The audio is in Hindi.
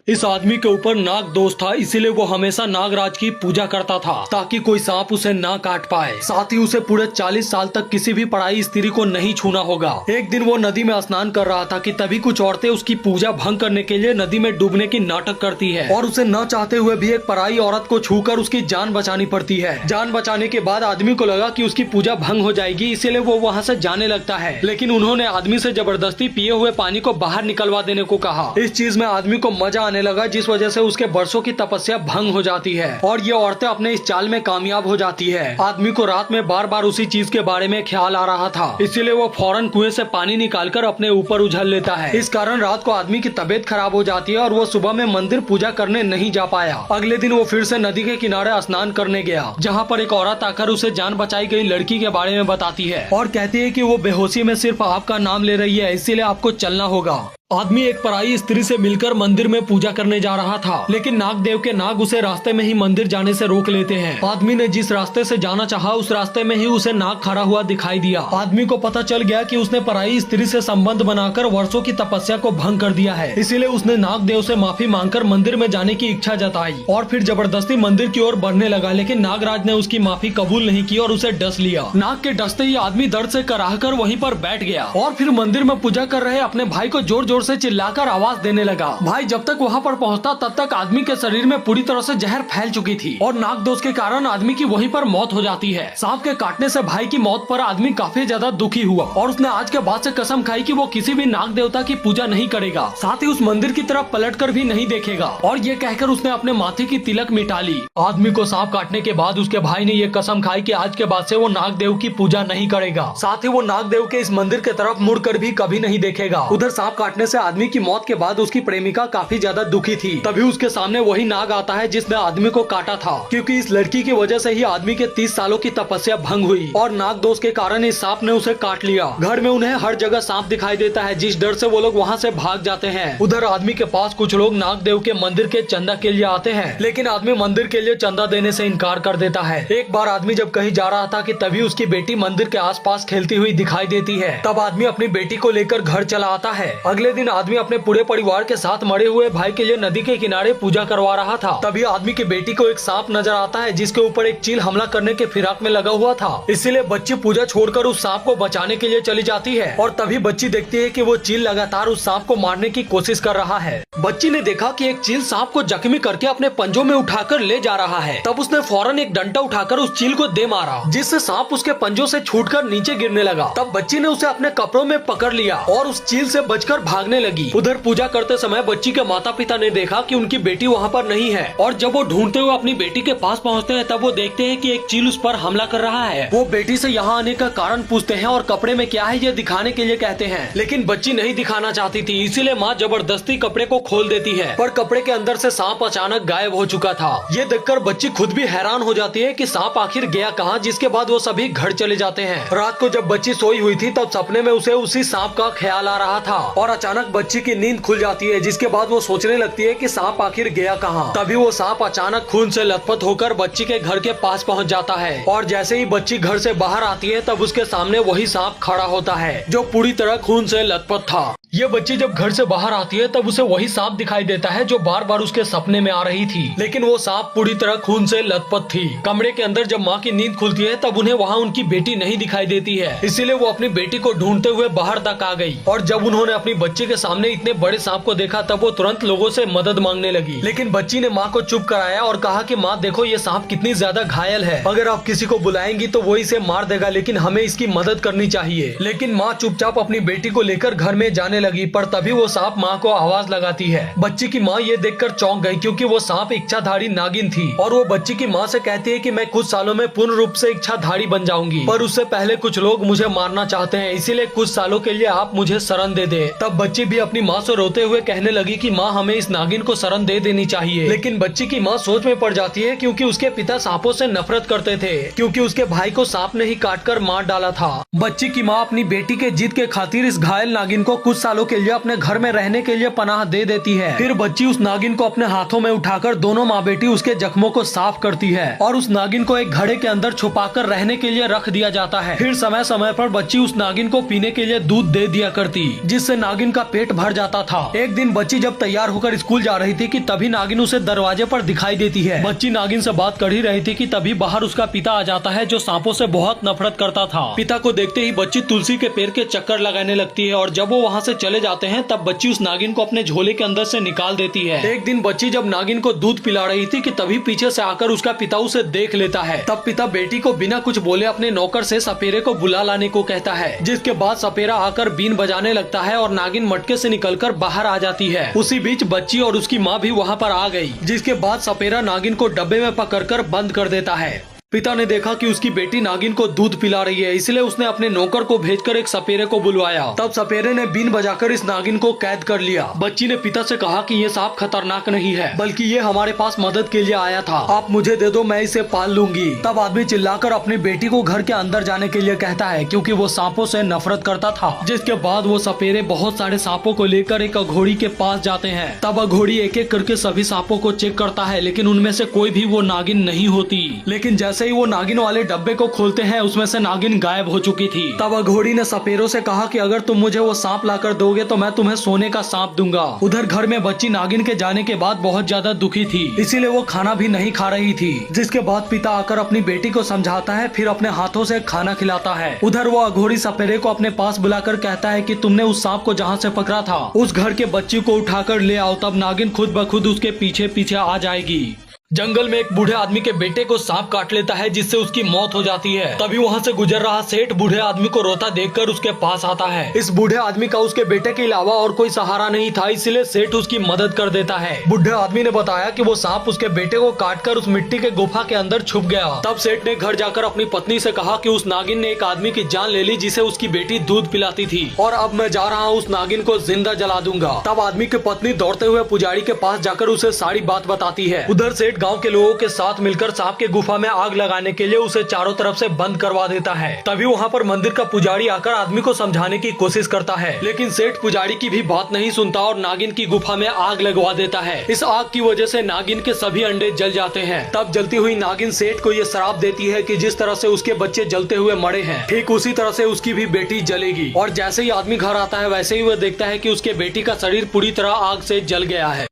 इस आदमी के ऊपर नाग दोष था, इसीलिए वो हमेशा नागराज की पूजा करता था ताकि कोई सांप उसे ना काट पाए। साथ ही उसे पूरे 40 साल तक किसी भी पराई स्त्री को नहीं छूना होगा। एक दिन वो नदी में स्नान कर रहा था कि तभी कुछ औरतें उसकी पूजा भंग करने के लिए नदी में डूबने की नाटक करती है और उसे न चाहते हुए भी एक पराई औरत को छूकर उसकी जान बचानी पड़ती है। जान बचाने के बाद आदमी को लगा कि उसकी पूजा भंग हो जाएगी, इसीलिए वो वहाँ से जाने लगता है। लेकिन उन्होंने आदमी से जबरदस्ती पिए हुए पानी को बाहर निकलवा देने को कहा। इस चीज में आदमी को मजा आने लगा, जिस वजह से उसके बरसों की तपस्या भंग हो जाती है और ये औरतें अपने इस चाल में कामयाब हो जाती है। आदमी को रात में बार बार उसी चीज के बारे में ख्याल आ रहा था, इसीलिए वो फौरन कुएं से पानी निकालकर अपने ऊपर उझल लेता है। इस कारण रात को आदमी की तबीयत खराब हो जाती है और वो सुबह में मंदिर पूजा करने नहीं जा पाया। अगले दिन वो फिर से नदी के किनारे स्नान करने गया, जहाँ पर एक औरत आकर उसे जान बचाई गई लड़की के बारे में बताती है और कहती है कि वो बेहोशी में सिर्फ आपका नाम ले रही है, इसीलिए आपको चलना होगा। आदमी एक पराई स्त्री से मिलकर मंदिर में पूजा करने जा रहा था, लेकिन नागदेव के नाग उसे रास्ते में ही मंदिर जाने से रोक लेते हैं। आदमी ने जिस रास्ते से जाना चाहा उस रास्ते में ही उसे नाग खड़ा हुआ दिखाई दिया। आदमी को पता चल गया कि उसने पराई स्त्री से संबंध बनाकर वर्षों की तपस्या को भंग कर दिया है, इसीलिए उसने नागदेव से माफी मांगकर मंदिर में जाने की इच्छा जताई और फिर जबरदस्ती मंदिर की ओर बढ़ने लगा। लेकिन नागराज ने उसकी माफी कबूल नहीं की और उसे डस लिया। नाग के डसते ही आदमी दर्द से कराहकर वहीं पर बैठ गया और फिर मंदिर में पूजा कर रहे अपने भाई को जोर जोर से चिल्लाकर आवाज देने लगा। भाई जब तक वहाँ पर पहुँचता तब तक आदमी के शरीर में पूरी तरह से जहर फैल चुकी थी और नाग दोष के कारण आदमी की वहीं पर मौत हो जाती है। सांप के काटने से भाई की मौत पर आदमी काफी ज्यादा दुखी हुआ और उसने आज के बाद से कसम खाई कि वो किसी भी नाग देवता की पूजा नहीं करेगा, साथ ही उस मंदिर की तरफ पलटकर भी नहीं देखेगा और ये कहकर उसने अपने माथे की तिलक मिटा ली। आदमी को सांप काटने के बाद उसके भाई ने ये कसम खाई कि आज के बाद से वो नाग देव की पूजा नहीं करेगा, साथ ही वो नाग देव के इस मंदिर के तरफ मुड़कर भी कभी नहीं देखेगा। उधर सांप काटने से आदमी की मौत के बाद उसकी प्रेमिका काफी ज्यादा दुखी थी। तभी उसके सामने वही नाग आता है जिसने आदमी को काटा था, क्योंकि इस लड़की की वजह से ही आदमी के 30 सालों की तपस्या भंग हुई और नाग दोष के कारण इस सांप ने उसे काट लिया। घर में उन्हें हर जगह सांप दिखाई देता है, जिस डर से वो लोग वहाँ से भाग जाते हैं। उधर आदमी के पास कुछ लोग नाग देव के मंदिर के चंदा के लिए आते हैं, लेकिन आदमी मंदिर के लिए चंदा देने से इनकार कर देता है। एक बार आदमी जब कहीं जा रहा था कि तभी उसकी बेटी मंदिर के आसपास खेलती हुई दिखाई देती है। तब आदमी अपनी बेटी को लेकर घर चला आता है। अगले दिन आदमी अपने पूरे परिवार के साथ मरे हुए भाई के लिए नदी के किनारे पूजा करवा रहा था। तभी आदमी की बेटी को एक सांप नजर आता है, जिसके ऊपर एक चील हमला करने के फिराक में लगा हुआ था। इसीलिए बच्ची पूजा छोड़कर उस सांप को बचाने के लिए चली जाती है और तभी बच्ची देखती है कि वो चील लगातार उस सांप को मारने की कोशिश कर रहा है। बच्ची ने देखा कि एक चील सांप को जख्मी करके अपने पंजों में उठाकर ले जा रहा है। तब उसने फौरन एक डंडा उठाकर उस चील को दे मारा, जिससे सांप उसके पंजों से छूटकर नीचे गिरने लगा। तब बच्ची ने उसे अपने कपड़ों में पकड़ लिया और उस चील से बचकर भागने लगी। उधर पूजा करते समय बच्ची के माता पिता ने देखा कि उनकी बेटी वहाँ पर नहीं है और जब वो ढूंढते हुए अपनी बेटी के पास पहुँचते हैं तब वो देखते हैं कि एक चील उस पर हमला कर रहा है। वो बेटी से यहाँ आने का कारण पूछते हैं और कपड़े में क्या है ये दिखाने के लिए कहते हैं, लेकिन बच्ची नहीं दिखाना चाहती थी, इसीलिए माँ जबरदस्ती कपड़े को खोल देती है, पर कपड़े के अंदर से सांप अचानक गायब हो चुका था। ये देखकर बच्ची खुद भी हैरान हो जाती है कि सांप आखिर गया कहाँ, जिसके बाद वो सभी घर चले जाते हैं। रात को जब बच्ची सोई हुई थी तब सपने में उसे उसी सांप का ख्याल आ रहा था और अचानक बच्ची की नींद खुल जाती है, जिसके बाद वो सोचने लगती है कि सांप आखिर गया कहाँ। तभी वो सांप अचानक खून से लथपथ होकर बच्ची के घर के पास पहुंच जाता है और जैसे ही बच्ची घर से बाहर आती है तब उसके सामने वही सांप खड़ा होता है जो पूरी तरह खून से लथपथ था। ये बच्ची जब घर से बाहर आती है तब उसे वही सांप दिखाई देता है जो बार बार उसके सपने में आ रही थी, लेकिन वो सांप पूरी तरह खून से लथपथ थी। कमरे के अंदर जब माँ की नींद खुलती है तब उन्हें वहाँ उनकी बेटी नहीं दिखाई देती है, इसीलिए वो अपनी बेटी को ढूंढते हुए बाहर तक आ गई और जब उन्होंने अपनी बच्ची के सामने इतने बड़े सांप को देखा तब वो तुरंत लोगों से मदद मांगने लगी। लेकिन बच्ची ने माँ को चुप कराया और कहा कि माँ देखो ये सांप कितनी ज्यादा घायल है, अगर आप किसी को बुलाएंगी तो वो इसे मार देगा, लेकिन हमें इसकी मदद करनी चाहिए। लेकिन माँ चुपचाप अपनी बेटी को लेकर घर में जाने लगी, पर तभी वो सांप माँ को आवाज लगाती है। बच्ची की माँ ये देखकर चौंक गई, क्योंकि वो सांप इच्छाधारी नागिन थी और वो बच्ची की माँ से कहती है कि मैं कुछ सालों में पूर्ण रूप से इच्छाधारी बन जाऊंगी, पर उससे पहले कुछ लोग मुझे मारना चाहते हैं, इसीलिए कुछ सालों के लिए आप मुझे शरण दे दे। तब बच्ची भी अपनी माँ से रोते हुए कहने लगी कि माँ हमें इस नागिन को शरण दे देनी चाहिए। लेकिन बच्ची की माँ सोच में पड़ जाती है, क्योंकि उसके पिता सांपों से नफरत करते थे, क्योंकि उसके भाई को सांप ने ही काट कर मार डाला था। बच्ची की माँ अपनी बेटी के जिद के खातिर इस घायल नागिन को कुछ सालों के लिए अपने घर में रहने के लिए पनाह दे देती है। फिर बच्ची उस नागिन को अपने हाथों में उठाकर दोनों माँ बेटी उसके जख्मों को साफ करती है और उस नागिन को एक घड़े के अंदर छुपाकर रहने के लिए रख दिया जाता है। फिर समय समय पर बच्ची उस नागिन को पीने के लिए दूध दे दिया करती, जिससे नागिन का पेट भर जाता था। एक दिन बच्ची जब तैयार होकर स्कूल जा रही थी कि तभी नागिन उसे दरवाजे पर दिखाई देती है। बच्ची नागिन से बात कर ही रही थी कि तभी बाहर उसका पिता आ जाता है, जो सांपों से बहुत नफरत करता था। पिता को देखते ही बच्ची तुलसी के पेड़ के चक्कर लगाने लगती है और जब वो वहाँ से चले जाते हैं तब बच्ची उस नागिन को अपने झोले के अंदर से निकाल देती है। एक दिन बच्ची जब नागिन को दूध पिला रही थी कि तभी पीछे से आकर उसका पिता उसे देख लेता है। तब पिता बेटी को बिना कुछ बोले अपने नौकर से सपेरे को बुला लाने को कहता है, जिसके बाद सपेरा आकर बीन बजाने लगता है और नागिन मटके से निकलकर बाहर आ जाती है। उसी बीच बच्ची और उसकी माँ भी वहाँ पर आ गई, जिसके बाद सपेरा नागिन को डब्बे में पकड़कर बंद कर देता है। पिता ने देखा कि उसकी बेटी नागिन को दूध पिला रही है, इसलिए उसने अपने नौकर को भेजकर एक सपेरे को बुलवाया। तब सपेरे ने बीन बजाकर इस नागिन को कैद कर लिया। बच्ची ने पिता से कहा कि ये सांप खतरनाक नहीं है, बल्कि ये हमारे पास मदद के लिए आया था, आप मुझे दे दो, मैं इसे पाल लूंगी। तब आदमी चिल्लाकर अपनी बेटी को घर के अंदर जाने के लिए कहता है, क्योंकि वो सांपों से नफरत करता था। जिसके बाद वो सपेरे बहुत सारे सांपों को लेकर एक अघोड़ी के पास जाते हैं। तब अघोड़ी एक एक करके सभी सांपों को चेक करता है, लेकिन उनमें से कोई भी वो नागिन नहीं होती। लेकिन जैसे ही वो नागिन वाले डब्बे को खोलते हैं, उसमें से नागिन गायब हो चुकी थी। तब अघोड़ी ने सपेरों से कहा कि अगर तुम मुझे वो सांप लाकर दोगे तो मैं तुम्हें सोने का सांप दूंगा। उधर घर में बच्ची नागिन के जाने के बाद बहुत ज्यादा दुखी थी, इसीलिए वो खाना भी नहीं खा रही थी। जिसके बाद पिता आकर अपनी बेटी को समझाता है, फिर अपने हाथों से खाना खिलाता है। उधर वो अघोड़ी सपेरे को अपने पास बुलाकर कहता है कि तुमने उस सांप को जहाँ से पकड़ा था उस घर के बच्ची को उठाकर ले आओ, तब नागिन खुद ब खुद उसके पीछे पीछे आ जाएगी। जंगल में एक बूढ़े आदमी के बेटे को सांप काट लेता है, जिससे उसकी मौत हो जाती है। तभी वहाँ से गुजर रहा सेठ बूढ़े आदमी को रोता देखकर उसके पास आता है। इस बूढ़े आदमी का उसके बेटे के अलावा और कोई सहारा नहीं था, इसलिए सेठ उसकी मदद कर देता है। बूढ़े आदमी ने बताया कि वो सांप उसके बेटे को काटकर उस मिट्टी के गुफा के अंदर छुप गया। तब सेठ ने घर जाकर अपनी पत्नी से कहा कि उस नागिन ने एक आदमी की जान ले ली, जिसे उसकी बेटी दूध पिलाती थी, और अब मैं जा रहा हूँ उस नागिन को जिंदा जला दूंगा। तब आदमी की पत्नी दौड़ते हुए पुजारी के पास जाकर उसे सारी बात बताती है। उधर सेठ गाँव के लोगों के साथ मिलकर सांप के गुफा में आग लगाने के लिए उसे चारों तरफ से बंद करवा देता है। तभी वहाँ पर मंदिर का पुजारी आकर आदमी को समझाने की कोशिश करता है, लेकिन सेठ पुजारी की भी बात नहीं सुनता और नागिन की गुफा में आग लगवा देता है। इस आग की वजह से नागिन के सभी अंडे जल जाते हैं। तब जलती हुई नागिन सेठ को ये श्राप देती है कि जिस तरह से उसके बच्चे जलते हुए मरे हैं, ठीक उसी तरह से उसकी भी बेटी जलेगी। और जैसे ही आदमी घर आता है, वैसे ही वह देखता है कि उसके बेटी का शरीर पूरी तरह आग से जल गया है।